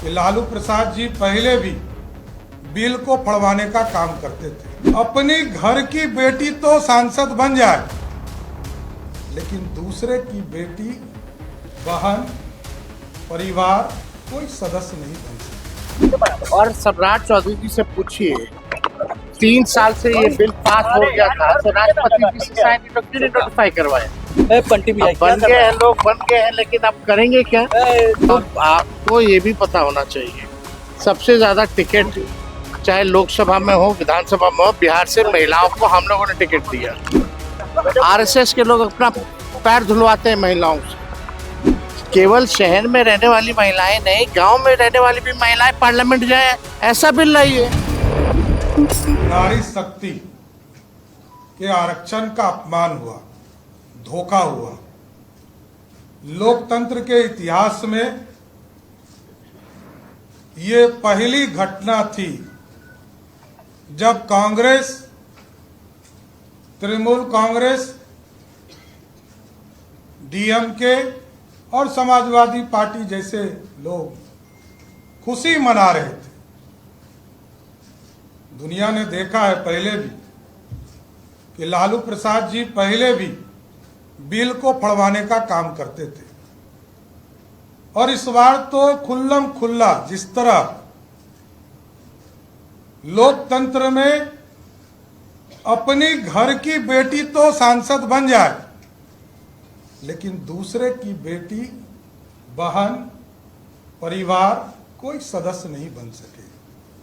कि लालू प्रसाद जी पहले भी बिल को फड़वाने का काम करते थे। अपनी घर की बेटी तो सांसद बन जाए, लेकिन दूसरे की बेटी, बहन, परिवार कोई सदस्य नहीं बन सकती। और सम्राट चौधरी जी से पूछिए, 3 साल से ये बिल पास हो गया था तो राष्ट्रपति जी से साइन क्यों नहीं नोटिफाई करवाया? बन गए हैं, लोग बन गए हैं, लेकिन अब करेंगे क्या? तो आपको ये भी पता होना चाहिए, सबसे ज्यादा टिकट चाहे लोकसभा में हो, विधानसभा में हो, बिहार से महिलाओं को हम लोगों ने टिकट दिया। आरएसएस के लोग अपना पैर धुलवाते हैं महिलाओं से। केवल शहर में रहने वाली महिलाएं नहीं, गांव में रहने वाली भी महिलाएं पार्लियामेंट जाए, ऐसा बिल लाइए। नारी शक्ति के आरक्षण का अपमान हुआ, धोखा हुआ। लोकतंत्र के इतिहास में ये पहली घटना थी जब कांग्रेस, तृणमूल कांग्रेस, डीएमके और समाजवादी पार्टी जैसे लोग खुशी मना रहे थे। दुनिया ने देखा है पहले भी कि लालू प्रसाद जी पहले भी बिल को फड़वाने का काम करते थे, और इस बार तो खुल्लम खुल्ला, जिस तरह लोकतंत्र में अपनी घर की बेटी तो सांसद बन जाए, लेकिन दूसरे की बेटी, बहन, परिवार कोई सदस्य नहीं बन सके।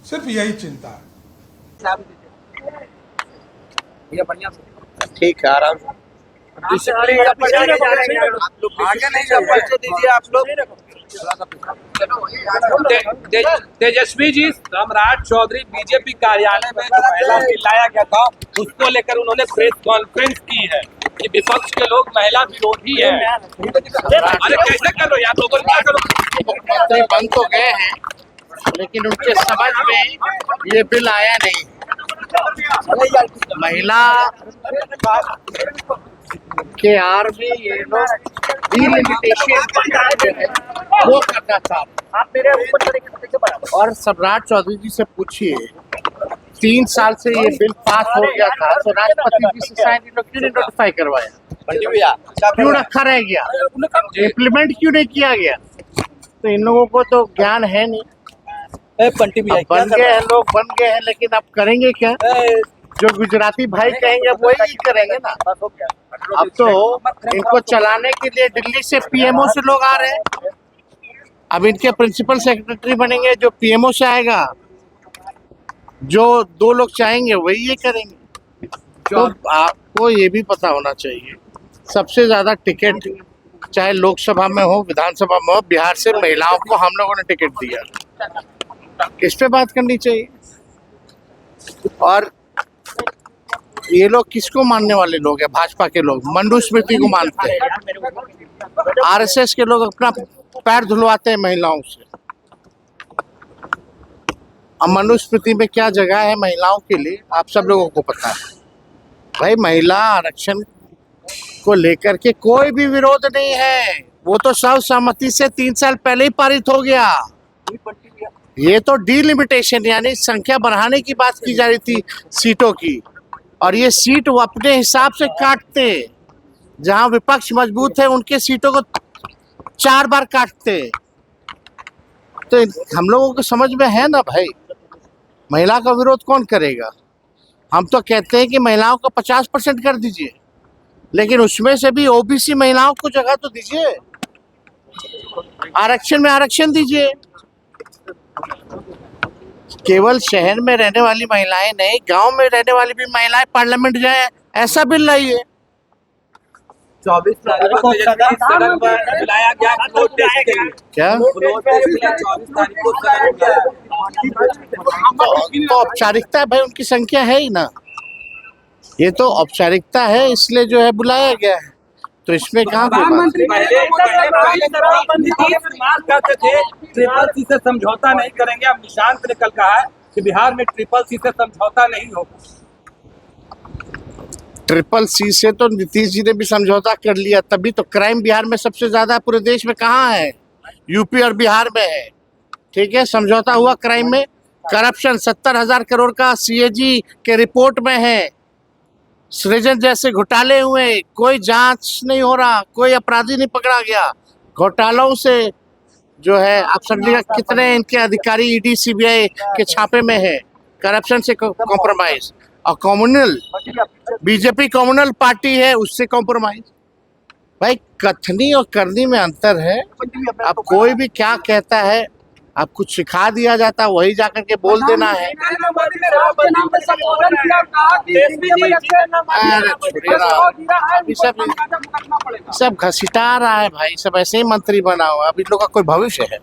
सिर्फ यही चिंता है। ठीक है, आराम से। तेजस्वी जी, सम्राट चौधरी बीजेपी कार्यालय में जो महिला बिल लाया गया था उसको लेकर उन्होंने प्रेस कॉन्फ्रेंस की है कि विपक्ष के लोग महिला विरोधी है। अरे कैसे करो यार, लोगों क्या करो। मुख्यमंत्री बन तो गए हैं, लेकिन उनके समझ में ये बिल आया नहीं। महिला के आर में ये लोग डिलिमिटेशन वो करना चाहते। और सम्राट चौधरी जी से पूछिए, 3 साल से ये बिल पास हो गया था तो राष्ट्रपति जी से साइन क्यों नहीं नोटिफाई करवाया? क्यों रखा रह गया? इम्प्लीमेंट क्यों नहीं किया गया? तो इन लोगों को तो ज्ञान है नहीं। बन गए हैं, लोग बन गए हैं, लेकिन अब करेंगे क्या? जो गुजराती भाई कहेंगे वही करेंगे ना। अब तो इनको चलाने के लिए दिल्ली से पीएमओ से लोग आ रहे हैं। अब इनके प्रिंसिपल सेक्रेटरी बनेंगे, जो पीएमओ से आएगा, जो 2 लोग चाहेंगे वही ये करेंगे। तो आपको ये भी पता होना चाहिए, सबसे ज्यादा टिकट चाहे लोकसभा में हो, विधानसभा में हो, बिहार से महिलाओं को हम लोगों ने टिकट दिया। इस पे बात करनी चाहिए। और ये लोग किसको मानने वाले लोग हैं? भाजपा के लोग मनुस्मृति को मानते हैं। आरएसएस के लोग अपना पैर धुलवाते हैं महिलाओं से। अब मनुस्मृति में क्या जगह है महिलाओं के लिए, आप सब लोगों को पता है। भाई, महिला आरक्षण को लेकर के कोई भी विरोध नहीं है, वो तो सर्वसम्मति से 3 साल पहले ही पारित हो गया। ये तो डिलिमिटेशन यानी संख्या बढ़ाने की बात की जा रही थी सीटों की, और ये सीट वो अपने हिसाब से काटते, जहां विपक्ष मजबूत है उनके सीटों को 4 बार काटते। तो हम लोगों को समझ में है ना भाई, महिला का विरोध कौन करेगा? हम तो कहते हैं कि महिलाओं को 50% कर दीजिए, लेकिन उसमें से भी ओबीसी महिलाओं को जगह तो दीजिए, आरक्षण में आरक्षण दीजिए। केवल शहर में रहने वाली महिलाएं नहीं, गांव में रहने वाली भी महिलाएं पार्लियामेंट जाए, ऐसा बिल लाइए। 24 तारीख को सदन पर बुलाया गया, क्या 24 तारीख को सदन तो औपचारिकता है भाई, उनकी संख्या है ही ना, ये तो औपचारिकता है, इसलिए जो है बुलाया गया है। तो इसमें कहाँ प्रधानमंत्री पहले करते थे ट्रिपल सी से समझौता नहीं करेंगे। अब निशांत ने कल कहा है कि बिहार में ट्रिपल सी से समझौता नहीं होगा। ट्रिपल सी से तो नीतीश जी ने भी समझौता कर लिया, तभी तो क्राइम बिहार में सबसे ज्यादा पूरे देश में कहाँ है? यूपी और बिहार में है। ठीक है, समझौता हुआ क्राइम में। करप्शन 70,000 करोड़ का सीएजी के रिपोर्ट में है। सृजन जैसे घोटाले हुए, कोई जांच नहीं हो रहा, कोई अपराधी नहीं पकड़ा गया। घोटालों से जो है आप समझिएगा कितने इनके अधिकारी ईडी सीबीआई के छापे में है। करप्शन से कॉम्प्रोमाइज। और कम्युनल बीजेपी कम्युनल पार्टी है, उससे कॉम्प्रोमाइज। भाई कथनी और करनी में अंतर है। अब कोई भी क्या कहता है, अब कुछ सिखा दिया जाता, वही जाकर के बोल देना है। अभी सब घसीटा रहा है भाई, सब ऐसे ही मंत्री बना हुआ। अब इन लोग का कोई भविष्य है?